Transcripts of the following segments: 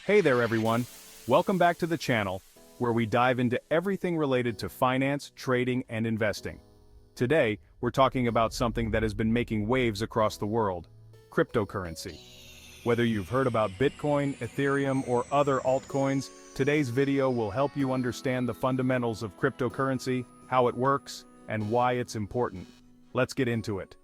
Hey there everyone, welcome back to the channel, where we dive into everything related to finance, trading, and investing. Today, we're talking about something that has been making waves across the world, cryptocurrency. Whether you've heard about Bitcoin, Ethereum, or other altcoins, today's video will help you understand the fundamentals of cryptocurrency, how it works, and why it's important. Let's get into it.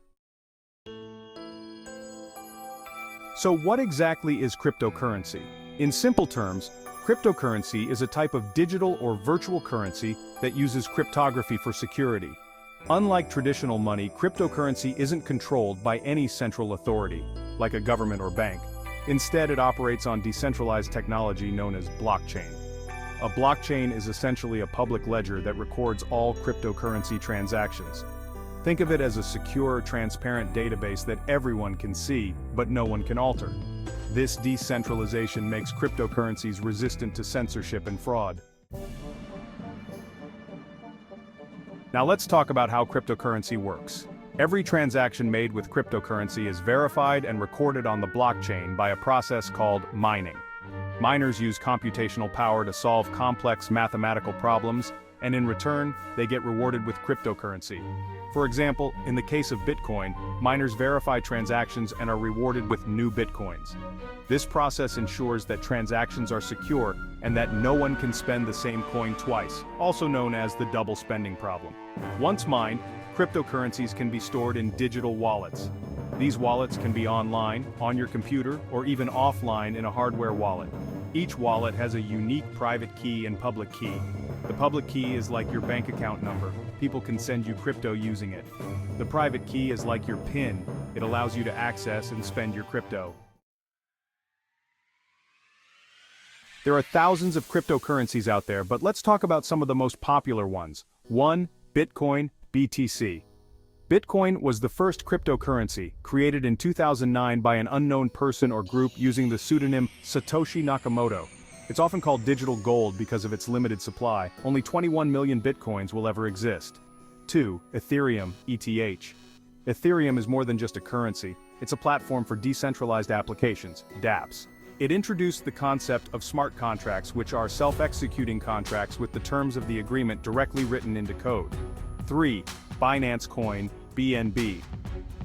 So what exactly is cryptocurrency? In simple terms, cryptocurrency is a type of digital or virtual currency that uses cryptography for security. Unlike traditional money, cryptocurrency isn't controlled by any central authority, like a government or bank. Instead, it operates on decentralized technology known as blockchain. A blockchain is essentially a public ledger that records all cryptocurrency transactions. Think of it as a secure, transparent database that everyone can see, but no one can alter. This decentralization makes cryptocurrencies resistant to censorship and fraud. Now let's talk about how cryptocurrency works. Every transaction made with cryptocurrency is verified and recorded on the blockchain by a process called mining. Miners use computational power to solve complex mathematical problems, and in return, they get rewarded with cryptocurrency. For example, in the case of Bitcoin, miners verify transactions and are rewarded with new Bitcoins. This process ensures that transactions are secure and that no one can spend the same coin twice, also known as the double spending problem. Once mined, cryptocurrencies can be stored in digital wallets. These wallets can be online, on your computer, or even offline in a hardware wallet. Each wallet has a unique private key and public key. The public key is like your bank account number. People can send you crypto using it. The private key is like your PIN. It allows you to access and spend your crypto. There are thousands of cryptocurrencies out there, but let's talk about some of the most popular ones. 1. Bitcoin, BTC. Bitcoin was the first cryptocurrency, created in 2009 by an unknown person or group using the pseudonym Satoshi Nakamoto. It's often called digital gold because of its limited supply. Only 21 million bitcoins will ever exist. 2. Ethereum, ETH. Ethereum is more than just a currency. It's a platform for decentralized applications, dApps. It introduced the concept of smart contracts, which are self-executing contracts with the terms of the agreement directly written into code. 3. Binance Coin, BNB.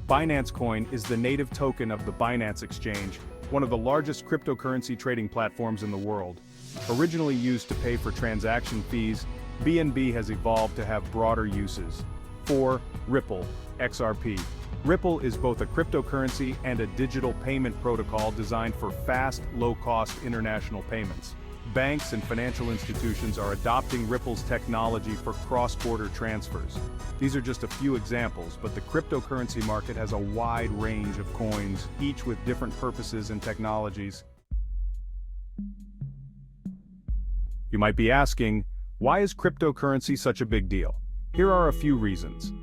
Binance Coin is the native token of the Binance Exchange, one of the largest cryptocurrency trading platforms in the world. Originally used to pay for transaction fees, BNB has evolved to have broader uses. 4. Ripple, XRP. Ripple is both a cryptocurrency and a digital payment protocol designed for fast, low-cost international payments. Banks and financial institutions are adopting Ripple's technology for cross-border transfers. These are just a few examples, but the cryptocurrency market has a wide range of coins, each with different purposes and technologies. You might be asking, why is cryptocurrency such a big deal? Here are a few reasons.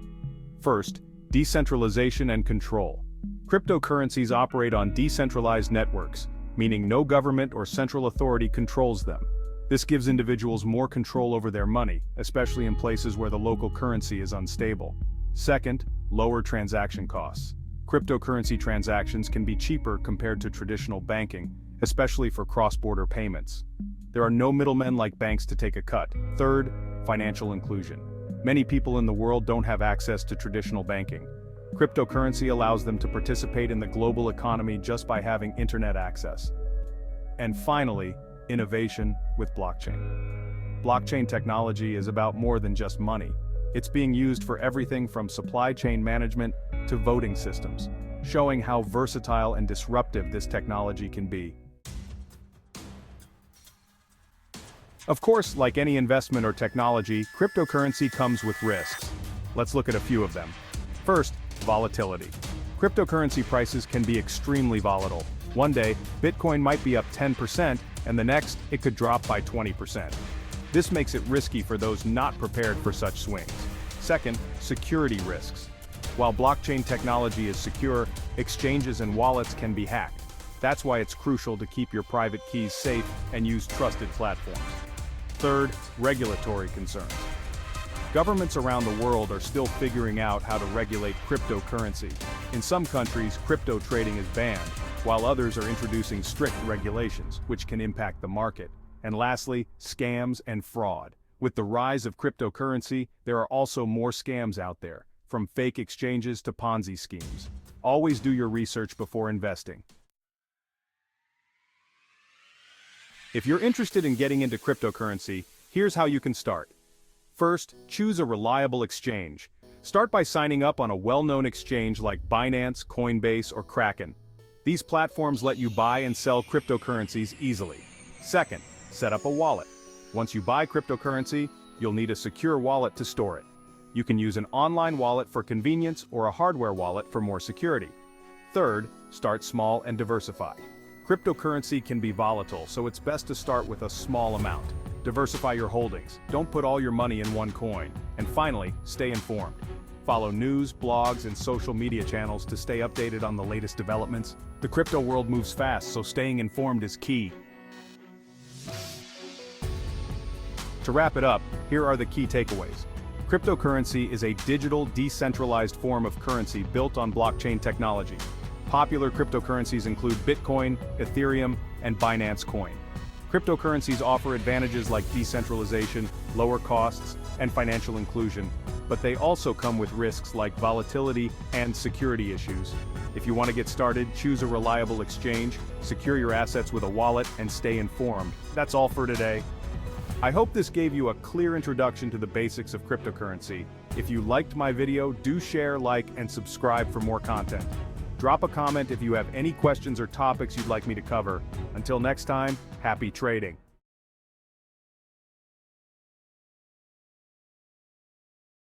First, decentralization and control. Cryptocurrencies operate on decentralized networks, meaning no government or central authority controls them. This gives individuals more control over their money, especially in places where the local currency is unstable. Second, lower transaction costs. Cryptocurrency transactions can be cheaper compared to traditional banking, especially for cross-border payments. There are no middlemen like banks to take a cut. Third, financial inclusion. Many people in the world don't have access to traditional banking. Cryptocurrency allows them to participate in the global economy just by having internet access. And finally, innovation with blockchain. Blockchain technology is about more than just money. It's being used for everything from supply chain management to voting systems, showing how versatile and disruptive this technology can be. Of course, like any investment or technology, cryptocurrency comes with risks. Let's look at a few of them. First, volatility. Cryptocurrency prices can be extremely volatile. One day, Bitcoin might be up 10%, and the next, it could drop by 20%. This makes it risky for those not prepared for such swings. Second, security risks. While blockchain technology is secure, exchanges and wallets can be hacked. That's why it's crucial to keep your private keys safe and use trusted platforms. Third, regulatory concerns. Governments around the world are still figuring out how to regulate cryptocurrency. In some countries, crypto trading is banned, while others are introducing strict regulations, which can impact the market. And lastly, scams and fraud. With the rise of cryptocurrency, there are also more scams out there, from fake exchanges to Ponzi schemes. Always do your research before investing. If you're interested in getting into cryptocurrency, here's how you can start. First, choose a reliable exchange. Start by signing up on a well-known exchange like Binance, Coinbase, or Kraken. These platforms let you buy and sell cryptocurrencies easily. Second, set up a wallet. Once you buy cryptocurrency, you'll need a secure wallet to store it. You can use an online wallet for convenience or a hardware wallet for more security. Third, start small and diversify. Cryptocurrency can be volatile, so it's best to start with a small amount. Diversify your holdings. Don't put all your money in one coin. And finally, stay informed. Follow news, blogs, and social media channels to stay updated on the latest developments. The crypto world moves fast, so staying informed is key. To wrap it up, here are the key takeaways. Cryptocurrency is a digital, decentralized form of currency built on blockchain technology. Popular cryptocurrencies include Bitcoin, Ethereum, and Binance Coin. Cryptocurrencies offer advantages like decentralization, lower costs, and financial inclusion, but they also come with risks like volatility and security issues. If you want to get started, choose a reliable exchange, secure your assets with a wallet, and stay informed. That's all for today. I hope this gave you a clear introduction to the basics of cryptocurrency. If you liked my video, do share, like, and subscribe for more content. Drop a comment if you have any questions or topics you'd like me to cover. Until next time, happy trading.